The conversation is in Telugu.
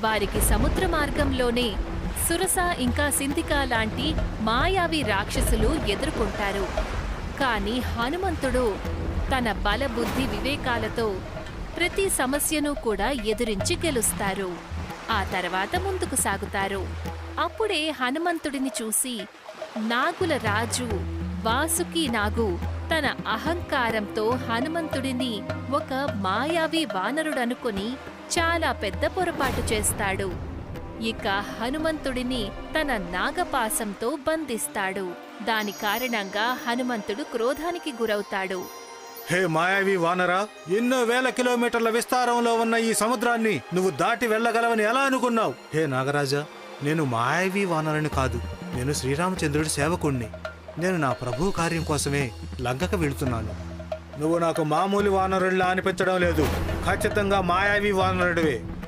వారికి సముద్ర మార్గంలోనే సురస ఇంకా సింధిక లాంటి మాయావి రాక్షసులు ఎదుర్కొంటారు. కాని హనుమంతుడు తన బలబుద్ధి వివేకాలతో ప్రతి సమస్యను కూడా ఎదురించి గెలుస్తారు. ఆ తర్వాత ముందుకు సాగుతారు. అప్పుడే హనుమంతుడిని చూసి నాగుల రాజు వాసుకి నాగు తన అహంకారంతో హనుమంతుడిని ఒక మాయావి వానరుడనుకొని చాలా పెద్ద పొరపాటు చేస్తాడు. ఇక హనుమంతుడిని తన నాగపాసంతో బంధిస్తాడు. దాని కారణంగా హనుమంతుడు క్రోధానికి గురవుతాడు. హే మాయావి వానరా, ఎన్నో వేల కిలోమీటర్ల విస్తారంలో ఉన్న ఈ సముద్రాన్ని నువ్వు దాటి వెళ్ళగలవని ఎలా అనుకున్నావు? హే నాగరాజా, నేను మాయావి వానరుని కాదు, నేను శ్రీరామచంద్రుడి సేవకుణ్ణి. నేను నా ప్రభు కార్యం కోసమే లంకకు వెళుతున్నాను. నువ్వు నాకు మామూలు వానరుడిలా అనిపించడం లేదు, ఖచ్చితంగా మాయావి వానరుడివే.